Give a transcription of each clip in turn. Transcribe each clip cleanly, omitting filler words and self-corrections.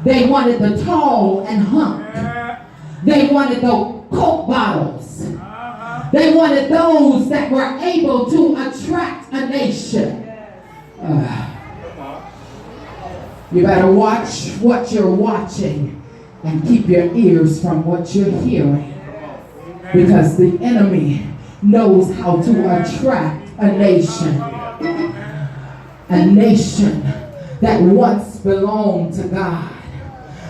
They wanted the tall and hunk. They wanted the Coke bottles. They wanted those that were able to attract a nation. You better watch what you're watching and keep your ears from what you're hearing. Because the enemy knows how to attract a nation. A nation that once belonged to God.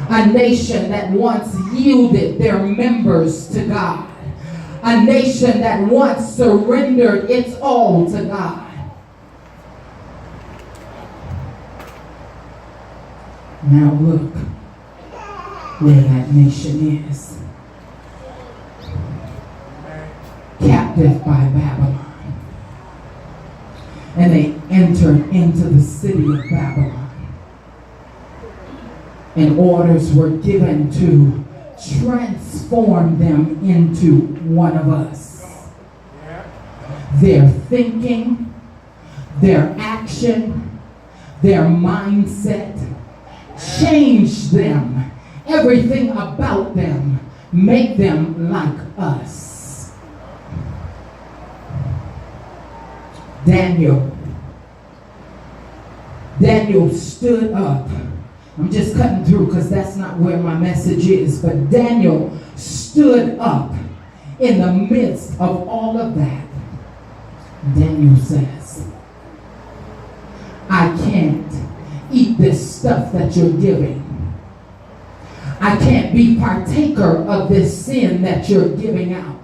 A nation that once yielded their members to God. A nation that once surrendered its all to God. Now look where that nation is. Captive by Babylon. And they entered into the city of Babylon. And orders were given to transform them into one of us. Their thinking, their action, their mindset, change them. Everything about them, make them like us. Daniel stood up. I'm just cutting through because that's not where my message is. But Daniel stood up in the midst of all of that. Daniel says, I can't eat this stuff that you're giving. I can't be partaker of this sin that you're giving out.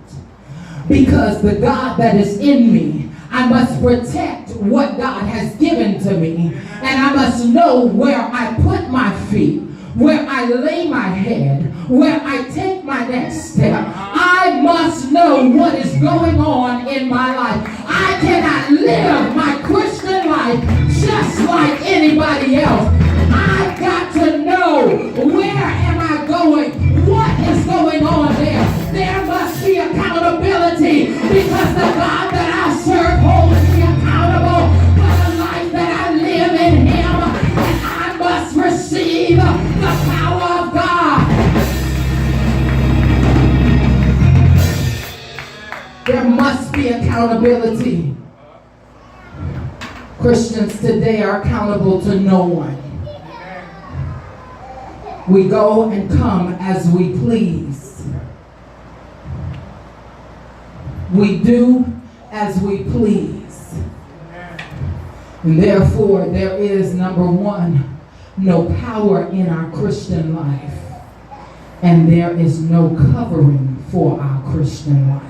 Because the God that is in me, I must protect what God has given to me. And I must know where I put my feet, where I lay my head, where I take my next step. I must know what is going on in my life. I cannot live my Christian life just like anybody else. I've got to know, where am I going? What is going on there? There must be accountability, because the God that I serve holds me accountable for the life that I live in Him. And I must receive the power of God. There must be accountability. Christians today are accountable to no one. We go and come as we please. We do as we please. And therefore, there is, number one, no power in our Christian life. And there is no covering for our Christian life.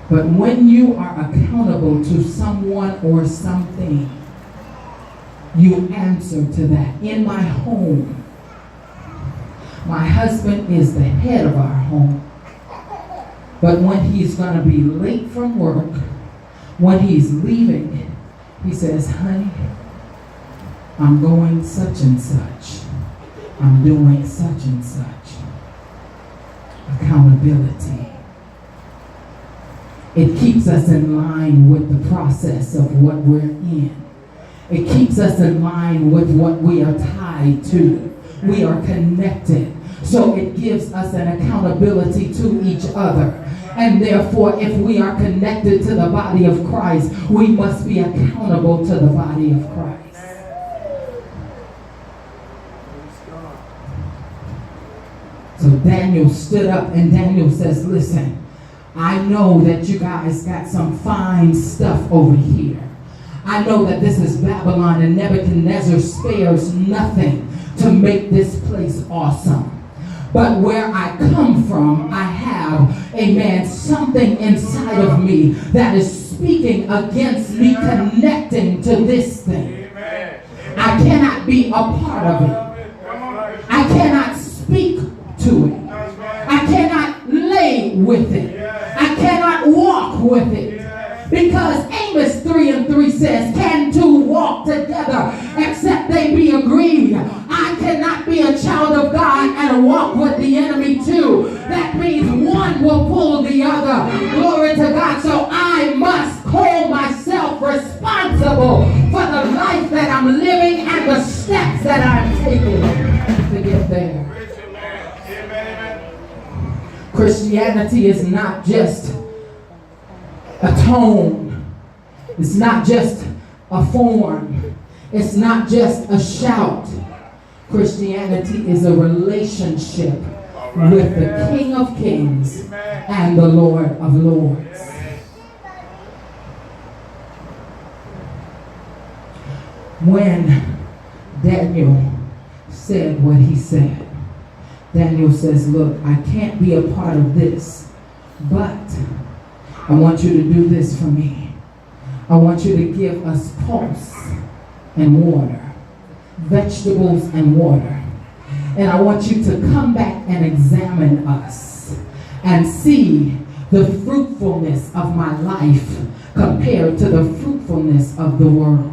But when you are accountable to someone or something, you answer to that. In my home, my husband is the head of our home. But when he's going to be late from work, when he's leaving, he says, honey, I'm going such and such. I'm doing such and such. Accountability. It keeps us in line with the process of what we're in. It keeps us in line with what we are tied to. We are connected. So it gives us an accountability to each other. And therefore, if we are connected to the body of Christ, we must be accountable to the body of Christ. So Daniel stood up, and Daniel says, listen, I know that you guys got some fine stuff over here. I know that this is Babylon, and Nebuchadnezzar spares nothing to make this place awesome. But where I come from, I have, amen, something inside of me that is speaking against me connecting to this thing. I cannot be a part of it. I cannot speak to it. I cannot lay with it. I cannot walk with it. Because Amos 3:3 says, can two walk together except they be agreed? I cannot be a child of God and walk with the enemy too. That means one will pull the other. Glory to God. So I must hold myself responsible for the life that I'm living and the steps that I'm taking to get there. Christianity is not just a tone. It's not just a form. It's not just a shout. Christianity is a relationship with the King of Kings and the Lord of Lords. When Daniel said what he said, Daniel says, look, I can't be a part of this, but I want you to do this for me. I want you to give us pulse and water, vegetables and water. And I want you to come back and examine us and see the fruitfulness of my life compared to the fruitfulness of the world.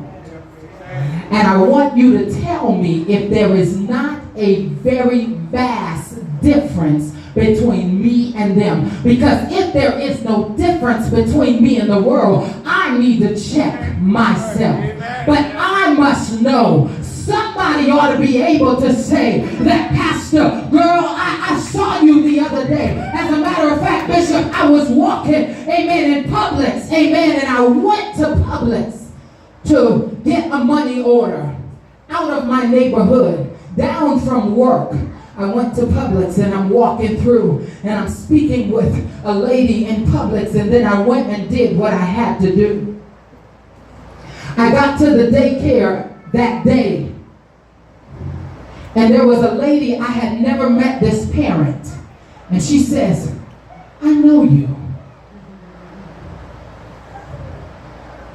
And I want you to tell me if there is not a very vast difference between me and them. Because if there is no difference between me and the world, I need to check myself. But I must know. Somebody ought to be able to say that, Pastor, girl, I saw you the other day. As a matter of fact, Bishop, I was walking, amen, in Publix, amen, and I went to Publix to get a money order out of my neighborhood, down from work. I went to Publix and I'm walking through and I'm speaking with a lady in Publix, and then I went and did what I had to do. I got to the daycare that day, and there was a lady, I had never met this parent, and she says, I know you.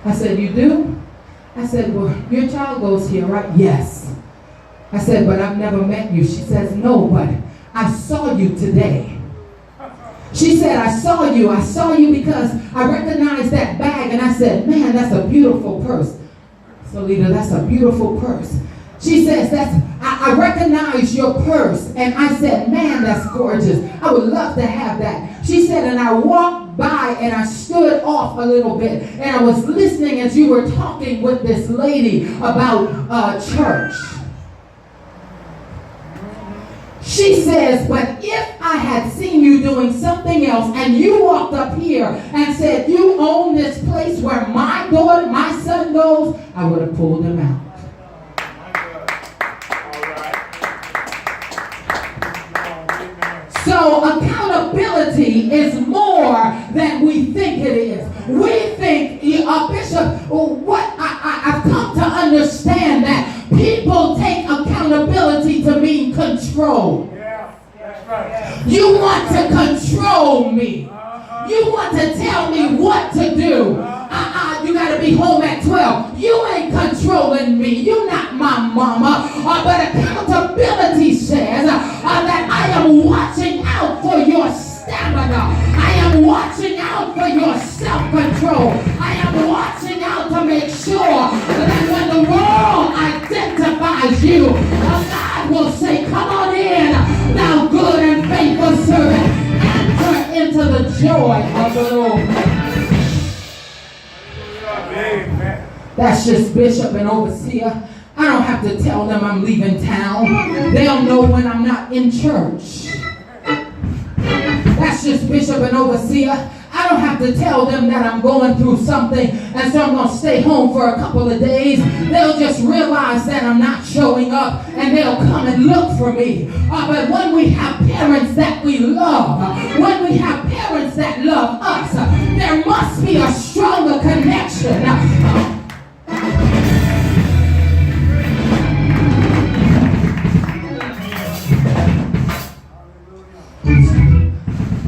I said, you do? I said, well, your child goes here, right? Yes. I said, but I've never met you. She says, no, but I saw you today. She said, I saw you because I recognized that bag, and I said, man, that's a beautiful purse. Solita, that's a beautiful purse. She says, I recognize your purse. And I said, man, that's gorgeous. I would love to have that. She said, and I walked by and I stood off a little bit. And I was listening as you were talking with this lady about church. She says, but if I had seen you doing something else and you walked up here and said, you own this place where my son goes, I would have pulled him out. So accountability is more than we think it is. We think, Bishop, what I've come to understand that people take accountability to mean control. Yeah, that's right. You want to control me. You want to tell me what to do. You got to be home at 12. You ain't controlling me. You're not my mama. But accountability says that I am watching out for your stamina. I am watching out for your self-control. I am watching out to make sure that when the world identifies you, God will say, come on in, thou good and faithful servant. Enter into the joy of the Lord. That's just bishop and overseer. I don't have to tell them I'm leaving town. They'll know when I'm not in church. That's just bishop and overseer. I don't have to tell them that I'm going through something and so I'm going to stay home for a couple of days. They'll just realize that I'm not showing up and they'll come and look for me. But when we have parents that we love, when we have parents that love us, there must be a stronger connection.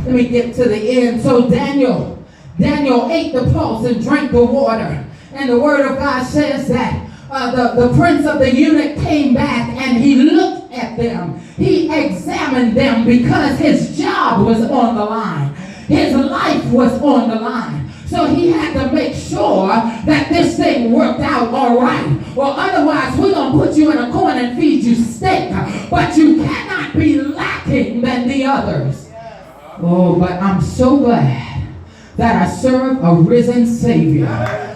Let me get to the end. So Daniel ate the pulse and drank the water. And the word of God says that the prince of the eunuch came back and he looked at them. He examined them because his job was on the line. His life was on the line. So he had to make sure that this thing worked out all right. Well, otherwise, we're going to put you in a corner and feed you steak. But you cannot be lacking than the others. Oh, but I'm so glad that I serve a risen Savior.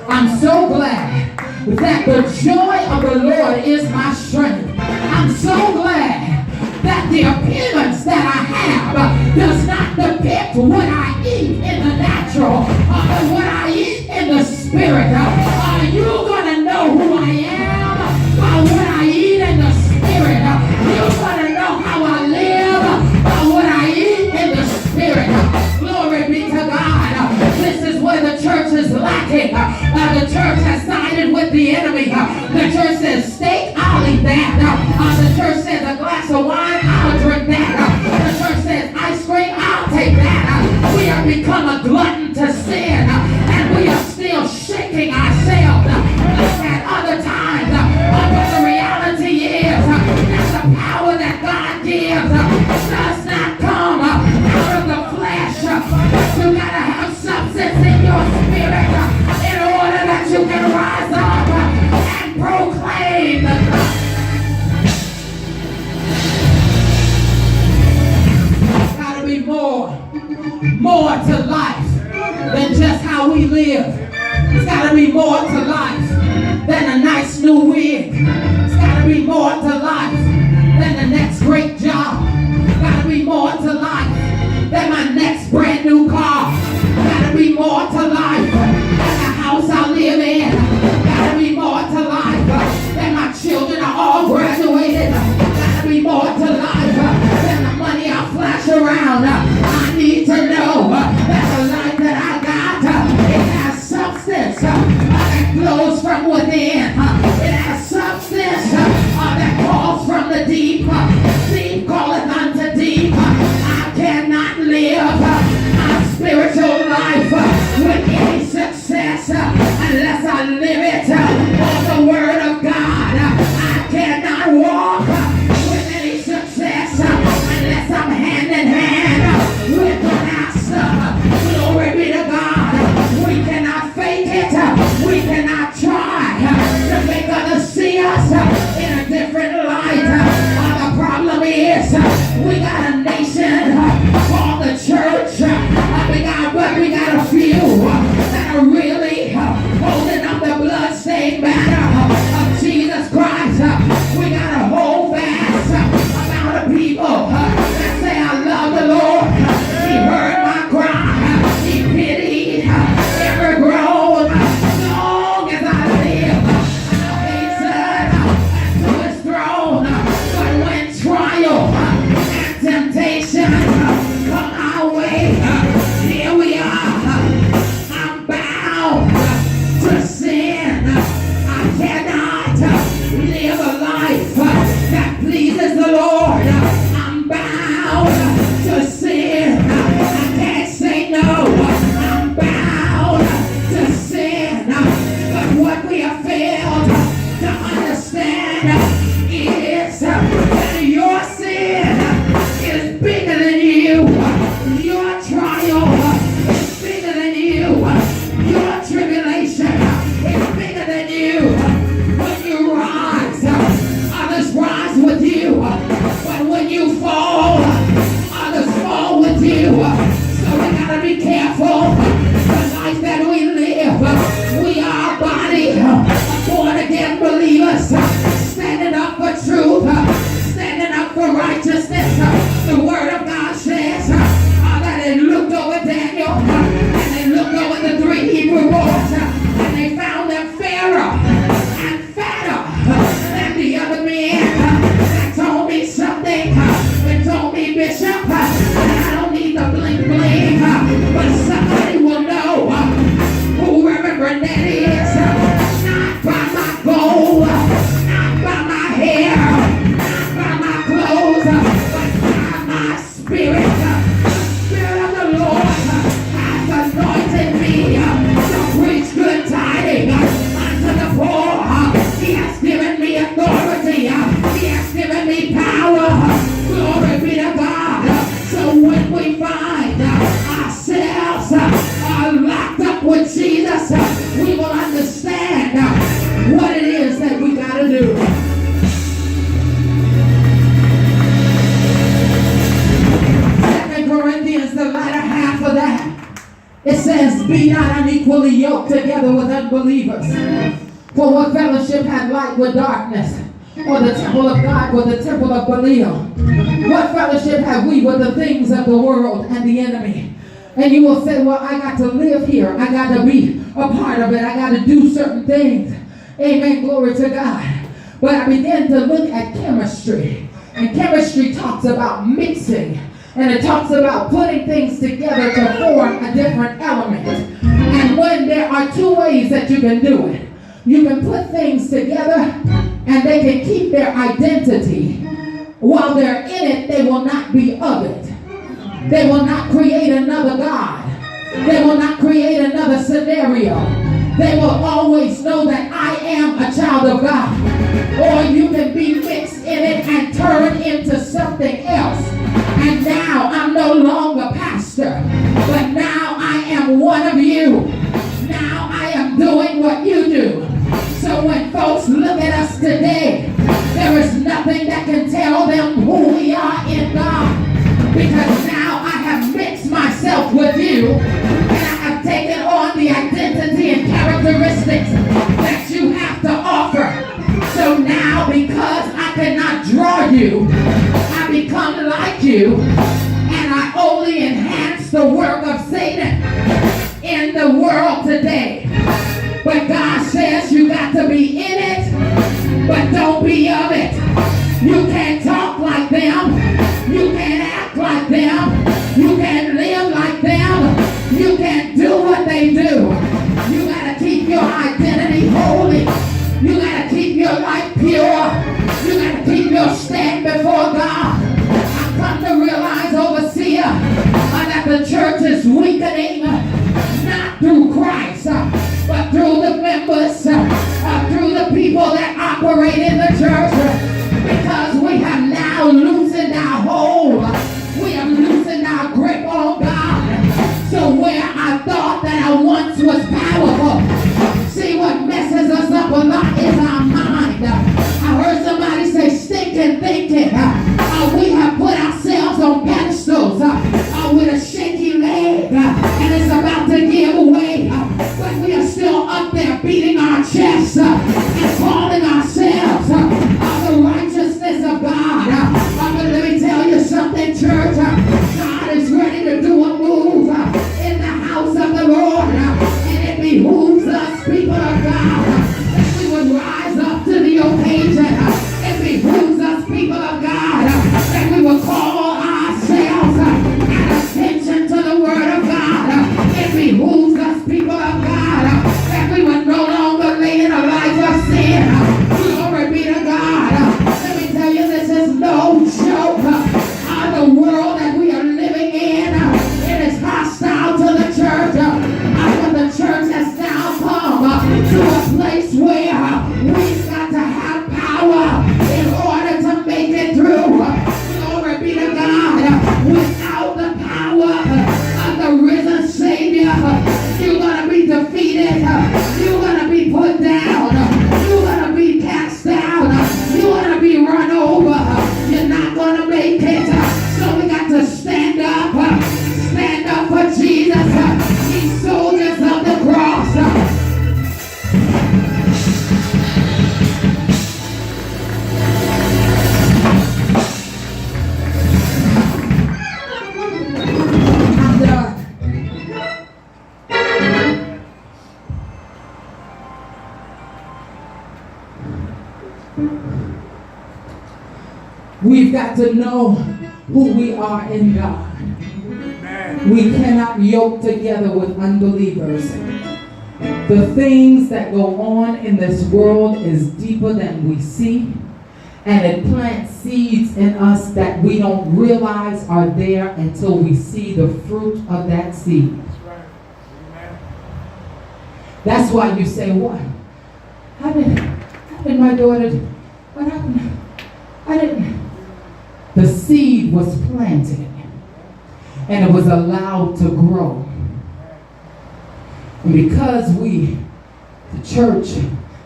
I'm so glad that the joy of the Lord is my strength. I'm so glad that the appearance that I have does not depict what I eat in the natural, but what I eat in the spirit. Are you going to know who I am by what I eat in the spirit? You're going to know how I live by what I eat in the spirit. Glory be to God. This is where the church is lacking. The church has sided with the enemy. The church says steak, I'll eat that. The church says a glass of wine, I'll drink that. The church says ice cream, I'll take that. We have become a glutton to sin, and we are still shaking ourselves at other times. But the reality is that the power that God gives does not come out of the flesh. But you gotta have substance in your spirit in order that you can rise up and proclaim the gospel. There's gotta be more to life than just how we live. There's gotta be more to life than a nice new wig. There's gotta be more to life than the next great job. There's gotta be more to life than my next brand new car. Gotta be more to life than the house I live in. Gotta be more to life than my children are all graduated. Gotta be more to life than the money I flash around. I need to know that the life that I got, it has substance that flows from within. It has substance that calls from the deep. Deep calleth unto deep. I cannot live my spiritual life with any success unless I live it on the word of God. I cannot walk with any success unless I'm hand in hand with the master. Glory be to God. We cannot fake it. We cannot try to make others see us in a different light. The problem is we got a nation called the church. We got a few that are really holding up the bloodstained banner of Jesus Christ. We got a whole vast amount of people that say, I love the Lord. He heard my cry. He pitied every groan. As long as I live, I'll hasten to his throne. But when trial and temptation come our way, here we are. I'm bound to sin. I cannot live a life that pleases the Lord. I'm bound to sin. I can't say no. I'm bound to sin. But what we have failed to understand is that your sin is bigger than you. Your trial is bigger than you. Your tribulation is bigger than you. When you rise, others rise with you. But when you fall, others fall with you. So we gotta be careful the life that we live. We are a body of born again believers, standing up for truth, standing up for righteousness. The word of God says that they looked over Daniel and they looked over the three Hebrew boys and they found them fairer and fatter than the other men. That told me something. It told me, Bishop, I don't need the bling bling, but somebody will know who Reverend Bernette is. Not by my gold, not by my hair, not by my clothes, but by my spirit. The Spirit of the Lord has anointed me to preach good tidings unto the poor. He has given me authority. He has given me power. Glory be to God. So when we find ourselves locked up with Jesus, we will understand what it is that we got to do. 2 Corinthians, the latter half of that, it says, be not unequally yoked together with unbelievers. For what fellowship had light with darkness? Or the temple of God with the temple of Belial? What fellowship have we with the things of the world and the enemy? And you will say, well, I got to live here. I got to be a part of it. I got to do certain things. Amen. Glory to God. But I began to look at chemistry. And chemistry talks about mixing. And it talks about putting things together to form a different element. And when there are two ways that you can do it. You can put things together and they can keep their identity. While they're in it, they will not be of it. They will not create another God. They will not create another scenario. They will always know that I am a child of God. Or you can be mixed in it and turn into something else. And now I'm no longer pastor, but now I am one of you. Now I am doing what you do. So when folks look at us today, there is nothing that can tell them who we are in God. Because now I have mixed myself with you, and I have taken on the identity and characteristics that you have to offer. So now, because I cannot draw you, I become like you, and I only enhance the work of Satan in the world today. But God says you got to be in it, but don't be of it. You can't talk like them. You can't act like them. You can't live like them. You can't do what they do. You got to keep your identity holy. You got to keep your life pure. You got to keep your stand before God. I've come to realize, overseer, that the church is weakening, not through Christ, but through the members, through the people that operate in the church. Because we have now loosened our hold. We have loosened our grip on God. So where I thought that I once was powerful, see, what messes us up a lot is our mind. I heard somebody say stinking thinking. We have put ourselves on pedestals with a shaky leg, and it's about to give away. But we are still up there beating our chests and calling ourselves the righteousness of God. But let me tell you something, church. God is ready to do a move in the house of the Lord. And it behooves us, people of God, that we would rise up to the occasion. It behooves us, people of God, that we would call ourselves at attention to the word of God. It behooves us, people of God, that we would no longer lay in a life of sin. Glory be to God. Let me tell you, this is no joke. The world that we are living in, it is hostile to the church. But the church has now come to a place where we've got to have power in order to make it through. Glory be to God. Without the power of the risen Savior, you're going to be defeated. You're going to be put down. You're going to be cast down. You're going to be run over. You're not going to make it. So we got to stand up for Jesus. These soldiers of the cross. I'm done. We've got to know who we are in God. We cannot yoke together with unbelievers. The things that go on in this world is deeper than we see, and it plants seeds in us that we don't realize are there until we see the fruit of that seed. That's why you say, what? How did my daughter, what happened? I didn't. The seed was planted and it was allowed to grow. And because the church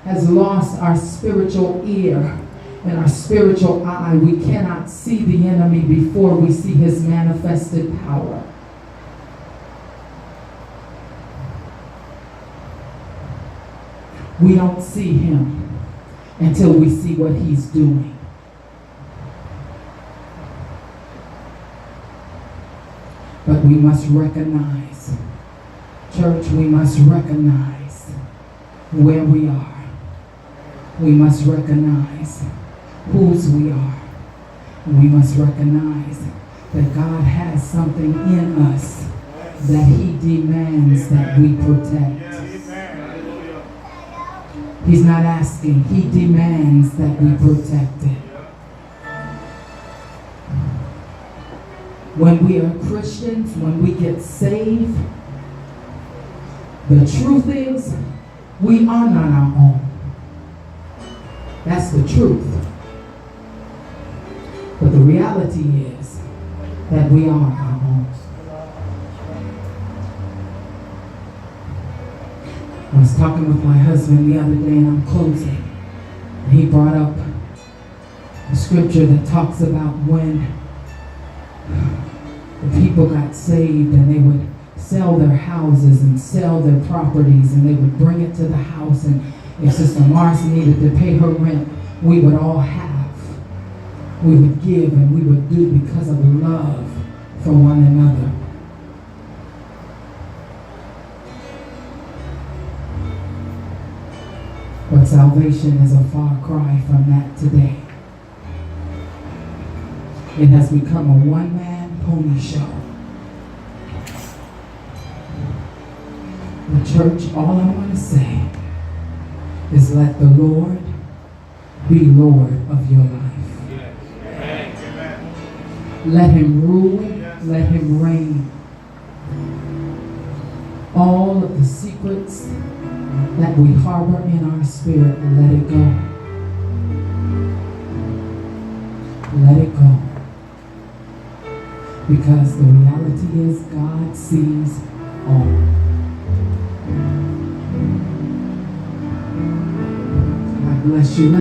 has lost our spiritual ear and our spiritual eye, we cannot see the enemy before we see his manifested power. We don't see him until we see what he's doing. But we must recognize, church, we must recognize where we are. We must recognize whose we are. And we must recognize that God has something in us that he demands that we protect. He's not asking, he demands that we protect it. When we are Christians, when we get saved, the truth is, we are not our own. That's the truth. But the reality is that we are our own. I was talking with my husband the other day, and I'm closing. And he brought up a scripture that talks about when the people got saved and they would sell their houses and sell their properties, and they would bring it to the house, and if Sister Marcy needed to pay her rent, we would all have. We would give and we would do because of love for one another. But salvation is a far cry from that today. It has become a one-man pony show. The church, all I want to say is let the Lord be Lord of your life. Let him rule, let him reign. All of the secrets that we harbor in our spirit, let it go. Let it go. Because the reality is God sees all. God bless you.